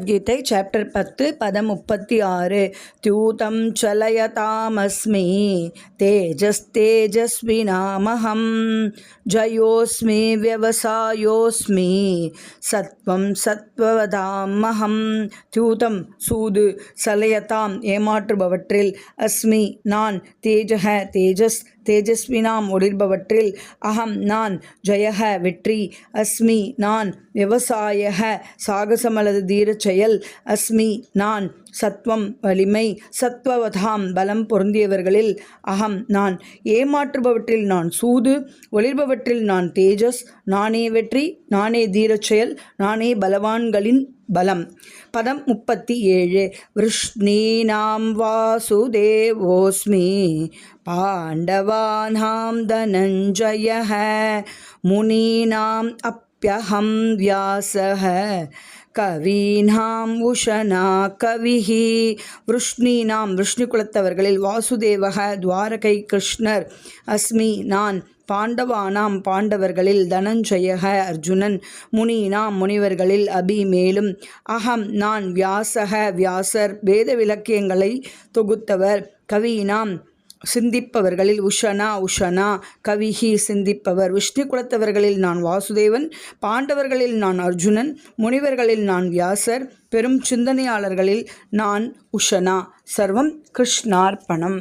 Bhagavad Gita chapter 10 பதம் 36. தியூதம் சலயதாமஸ்மி தேஜஸ்தேஜஸ்வினாமஹம் ஜயோஸ்மி வியவசாயோஸ்மி சத்வம் சத்வவதாமஹம். தியூதம் சூது, சலயதாம் ஏமாற்றுபவற்றில், அஸ்மி நான், தேஜக தேஜஸ் தேஜஸ்வினாம் ஒளிர்பவற்றில், அகம் நான், ஜயக வெற்றி, அஸ்மி நான், விவசாயக சாகசமலது தீரச் செயல், அஸ்மி நான், சத்வம் வலிமை, சத்வவதாம் பலம் பொருந்தியவர்களில், அகம் நான், ஏமாற்றுபவற்றில் நான், சூது ஒளிர்பவற்றில் நான், தேஜஸ் நானே வெற்றி, நானே தீரச் செயல், நானே பலவான்களின் பலம். பதம் 37. விருஷ்ணீனாம் வாசுதேவோஸ்மி பாண்டவானாம் தனஞ்சயः முனீனாம் அப்யஹம் வியாசः கவீனாம் உஷனா கவிஹி. விருஷ்ணீனாம் விஷ்ணு குலத்தவர்களில், வாசுதேவக துவாரகை கிருஷ்ணர், அஸ்மி நான், பாண்டவானாம் பாண்டவர்களில், தனஞ்சயக அர்ஜுனன், முனீனாம் முனிவர்களில், அபி மேலும், அகம் நான், வியாசக வியாசர் வேத விலக்கியங்களை தொகுத்தவர், கவீனாம் சிந்திப்பவர்களில், உஷனா உஷனா கவிஹி சிந்திப்பவர். விஷ்ணு குலத்தவர்களில் நான் வாசுதேவன், பாண்டவர்களில் நான் அர்ஜுனன், முனிவர்களில் நான் வியாசர், பெரும் சிந்தனையாளர்களில் நான் உஷனா. சர்வம் கிருஷ்ணார்ப்பணம்.